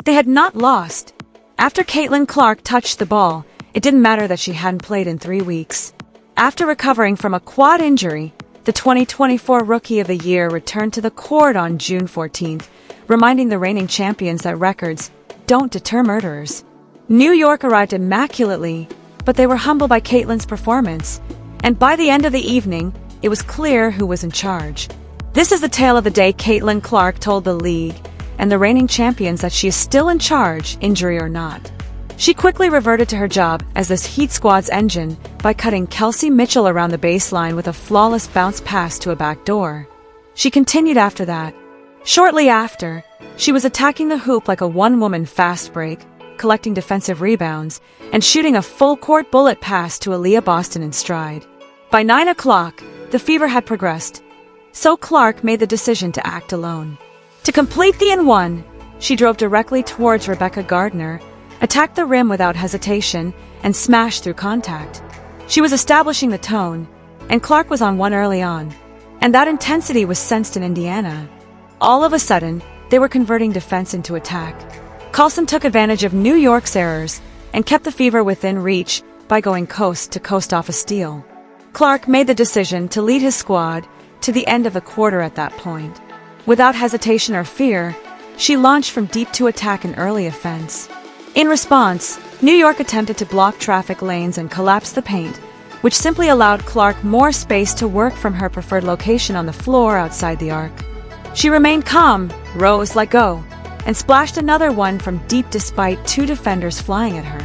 They had not lost. After Caitlin Clark touched the ball, it didn't matter that she hadn't played in 3 weeks. After recovering from a quad injury, the 2024 Rookie of the Year returned to the court on June 14th, reminding the reigning champions that records don't deter murderers. New York arrived immaculately, but they were humbled by Caitlin's performance, and by the end of the evening, it was clear who was in charge. This is the tale of the day Caitlin Clark told the league and the reigning champions that she is still in charge, injury or not. She quickly reverted to her job as this Heat squad's engine by cutting Kelsey Mitchell around the baseline with a flawless bounce pass to a back door. She continued after that. Shortly after, she was attacking the hoop like a one-woman fast break, collecting defensive rebounds, and shooting a full-court bullet pass to Aaliyah Boston in stride. By 9 o'clock, the fever had progressed, so Clark made the decision to act alone. To complete the N1, she drove directly towards Rebecca Gardner, attacked the rim without hesitation, and smashed through contact. She was establishing the tone, and Clark was on one early on, and that intensity was sensed in Indiana. All of a sudden, they were converting defense into attack. Carlson took advantage of New York's errors and kept the fever within reach by going coast to coast off a steal. Clark made the decision to lead his squad to the end of the quarter at that point. Without hesitation or fear, she launched from deep to attack an early offense. In response, New York attempted to block traffic lanes and collapse the paint, which simply allowed Clark more space to work from her preferred location on the floor outside the arc. She remained calm, rose, let go, and splashed another one from deep despite 2 defenders flying at her.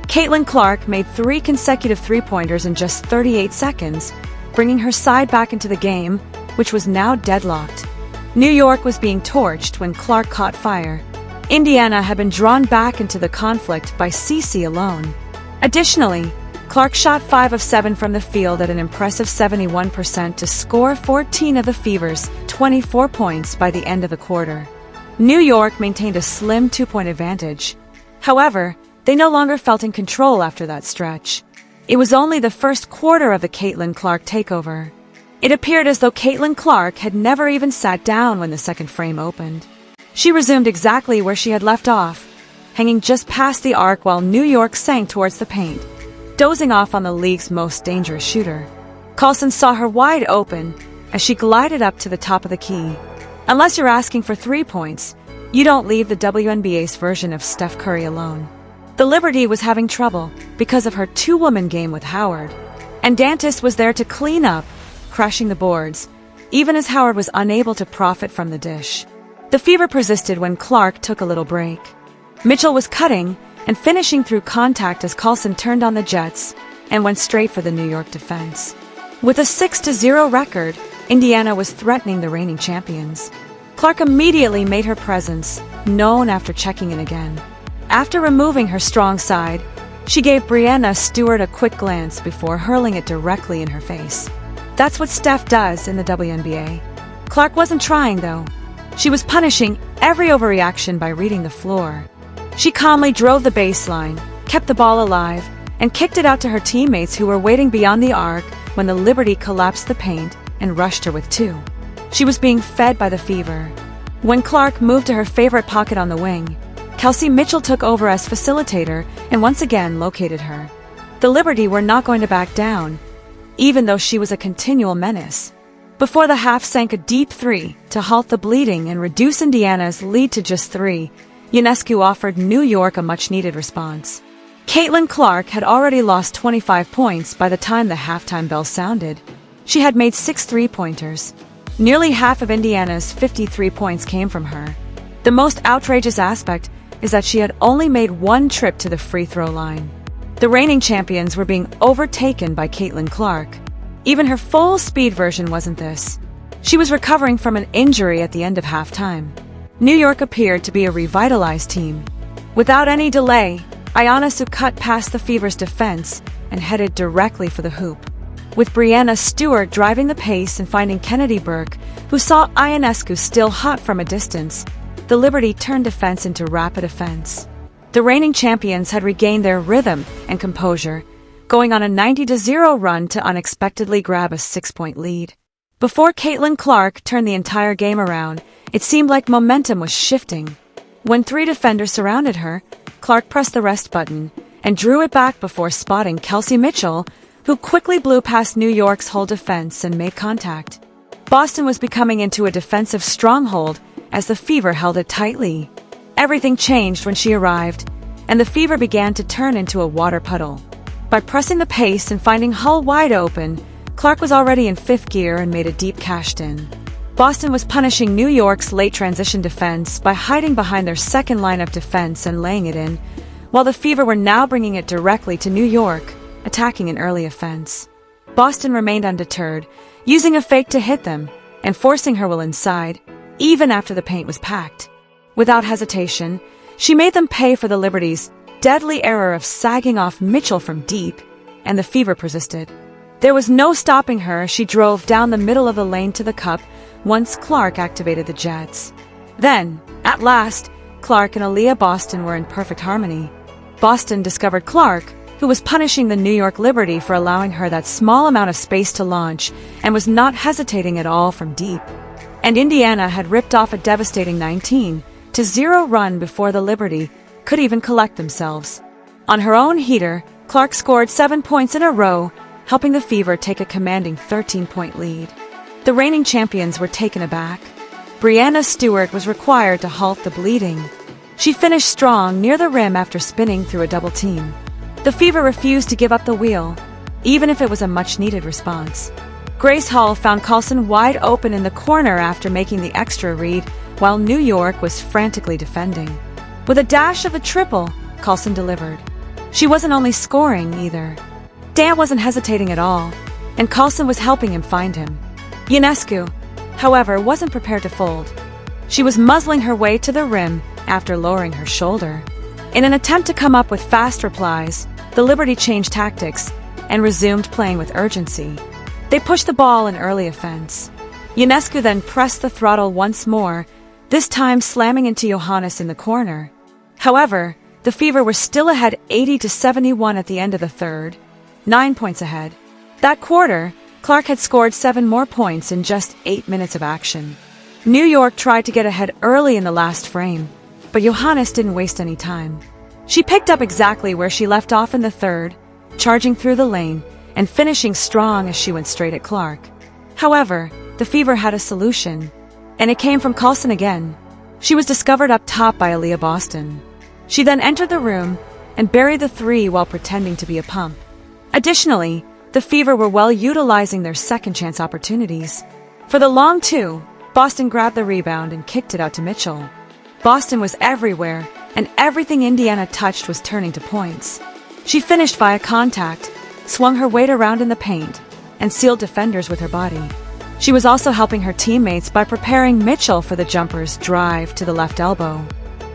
Caitlin Clark made 3 consecutive three-pointers in just 38 seconds, bringing her side back into the game, which was now deadlocked. New York was being torched when Clark caught fire. Indiana had been drawn back into the conflict by Cece alone. Additionally, Clark shot 5 of 7 from the field at an impressive 71% to score 14 of the Fever's 24 points by the end of the quarter. New York maintained a slim 2-point advantage. However, they no longer felt in control after that stretch. It was only the first quarter of the Caitlin Clark takeover. It appeared as though Caitlin Clark had never even sat down when the second frame opened. She resumed exactly where she had left off, hanging just past the arc while New York sank towards the paint, dozing off on the league's most dangerous shooter. Carlson saw her wide open as she glided up to the top of the key. Unless you're asking for 3 points, you don't leave the WNBA's version of Steph Curry alone. The Liberty was having trouble because of her 2-woman game with Howard, and Dantas was there to clean up, crashing the boards, even as Howard was unable to profit from the dish. The fever persisted when Clark took a little break. Mitchell was cutting and finishing through contact as Carlson turned on the Jets and went straight for the New York defense. With a 6-0 record, Indiana was threatening the reigning champions. Clark immediately made her presence known after checking in again. After removing her strong side, she gave Breanna Stewart a quick glance before hurling it directly in her face. That's what Steph does in the WNBA. Clark wasn't trying, though. She was punishing every overreaction by reading the floor. She calmly drove the baseline, kept the ball alive, and kicked it out to her teammates who were waiting beyond the arc when the Liberty collapsed the paint and rushed her with 2. She was being fed by the fever. When Clark moved to her favorite pocket on the wing, Kelsey Mitchell took over as facilitator and once again located her. The Liberty were not going to back down, even though she was a continual menace. Before the half sank a deep 3 to halt the bleeding and reduce Indiana's lead to just 3, Ionescu offered New York a much-needed response. Caitlin Clark had already lost 25 points by the time the halftime bell sounded. She had made 6 three-pointers. Nearly half of Indiana's 53 points came from her. The most outrageous aspect is that she had only made 1 trip to the free throw line. The reigning champions were being overtaken by Caitlin Clark. Even her full-speed version wasn't this. She was recovering from an injury at the end of halftime. New York appeared to be a revitalized team. Without any delay, Ionescu cut past the Fever's defense and headed directly for the hoop. With Breanna Stewart driving the pace and finding Kennedy Burke, who saw Ionescu still hot from a distance, the Liberty turned defense into rapid offense. The reigning champions had regained their rhythm and composure, going on a 90-0 run to unexpectedly grab a 6-point lead. Before Caitlin Clark turned the entire game around, it seemed like momentum was shifting. When 3 defenders surrounded her, Clark pressed the rest button and drew it back before spotting Kelsey Mitchell, who quickly blew past New York's whole defense and made contact. Boston was becoming into a defensive stronghold as the Fever held it tightly. Everything changed when she arrived, and the Fever began to turn into a water puddle. By pressing the pace and finding Hull wide open, Clark was already in 5th gear and made a deep cashed-in. Boston was punishing New York's late transition defense by hiding behind their second lineup defense and laying it in, while the Fever were now bringing it directly to New York, attacking an early offense. Boston remained undeterred, using a fake to hit them and forcing her will inside, even after the paint was packed. Without hesitation, she made them pay for the Liberty's deadly error of sagging off Mitchell from deep, and the Fever persisted. There was no stopping her as she drove down the middle of the lane to the cup once Clark activated the Jets. Then, at last, Clark and Aaliyah Boston were in perfect harmony. Boston discovered Clark, who was punishing the New York Liberty for allowing her that small amount of space to launch and was not hesitating at all from deep. And Indiana had ripped off a devastating 19-0 run before the Liberty could even collect themselves. On her own heater, Clark scored 7 points in a row, helping the Fever take a commanding 13-point lead. The reigning champions were taken aback. Breanna Stewart was required to halt the bleeding. She finished strong near the rim after spinning through a double team. The Fever refused to give up the wheel, even if it was a much-needed response. Grace Hall found Carlson wide open in the corner after making the extra read, while New York was frantically defending. With a dash of a triple, Carlson delivered. She wasn't only scoring, either. Dan wasn't hesitating at all, and Carlson was helping him find him. Ionescu, however, wasn't prepared to fold. She was muzzling her way to the rim after lowering her shoulder. In an attempt to come up with fast replies, the Liberty changed tactics and resumed playing with urgency. They pushed the ball in early offense. Ionescu then pressed the throttle once more, this time slamming into Johannes in the corner. However, the Fever were still ahead 80-71 at the end of the third, 9 points ahead. That quarter, Clark had scored 7 more points in just 8 minutes of action. New York tried to get ahead early in the last frame, but Johannes didn't waste any time. She picked up exactly where she left off in the third, charging through the lane and finishing strong as she went straight at Clark. However, the Fever had a solution, and it came from Carlson again. She was discovered up top by Aaliyah Boston. She then entered the room and buried the 3 while pretending to be a pump. Additionally, the Fever were well utilizing their second chance opportunities. For the long 2, Boston grabbed the rebound and kicked it out to Mitchell. Boston was everywhere, and everything Indiana touched was turning to points. She finished via contact, swung her weight around in the paint, and sealed defenders with her body. She was also helping her teammates by preparing Mitchell for the jumper's drive to the left elbow.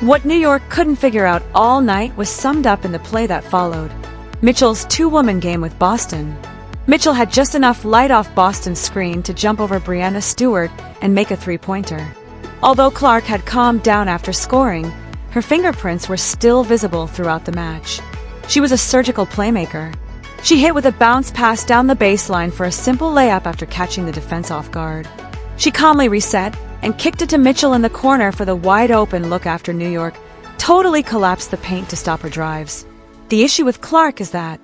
What New York couldn't figure out all night was summed up in the play that followed. Mitchell's 2-woman game with Boston. Mitchell had just enough light off Boston's screen to jump over Breanna Stewart and make a 3-pointer. Although Clark had calmed down after scoring, her fingerprints were still visible throughout the match. She was a surgical playmaker. She hit with a bounce pass down the baseline for a simple layup after catching the defense off guard. She calmly reset and kicked it to Mitchell in the corner for the wide-open look after New York totally collapsed the paint to stop her drives. The issue with Clark is that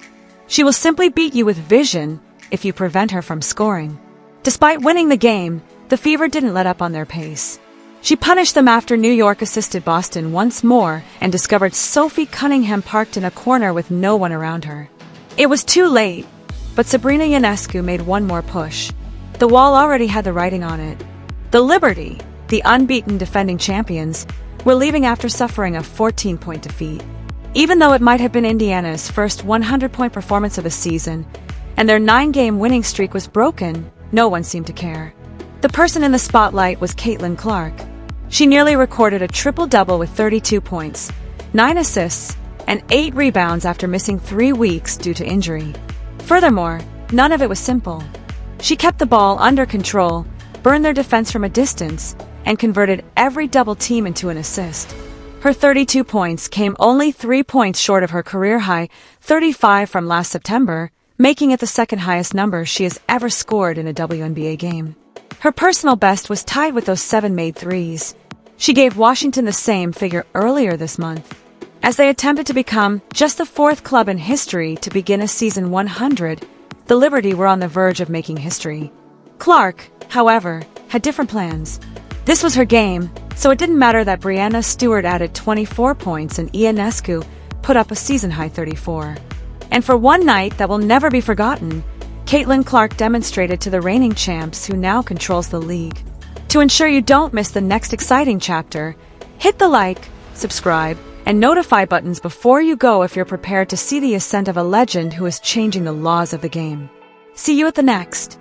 she will simply beat you with vision if you prevent her from scoring. Despite winning the game, the Fever didn't let up on their pace. She punished them after New York assisted Boston once more and discovered Sophie Cunningham parked in a corner with no one around her. It was too late, but Sabrina Ionescu made one more push. The wall already had the writing on it. The Liberty, the unbeaten defending champions, were leaving after suffering a 14-point defeat. Even though it might have been Indiana's first 100-point performance of the season, and their 9-game winning streak was broken, no one seemed to care. The person in the spotlight was Caitlin Clark. She nearly recorded a triple-double with 32 points, 9 assists, and 8 rebounds after missing 3 weeks due to injury. Furthermore, none of it was simple. She kept the ball under control, burned their defense from a distance, and converted every double team into an assist. Her 32 points came only 3 points short of her career-high 35 from last September, making it the second highest number she has ever scored in a WNBA game. Her personal best was tied with those 7 made threes. She gave Washington the same figure earlier this month, as they attempted to become just the fourth club in history to begin a season 100. The Liberty were on the verge of making history. Clark, however, had different plans. This was her game, so it didn't matter that Breanna Stewart added 24 points and Ionescu put up a season-high 34. And for one night that will never be forgotten, Caitlin Clark demonstrated to the reigning champs who now controls the league. To ensure you don't miss the next exciting chapter, hit the like, subscribe, and notify buttons before you go if you're prepared to see the ascent of a legend who is changing the laws of the game. See you at the next.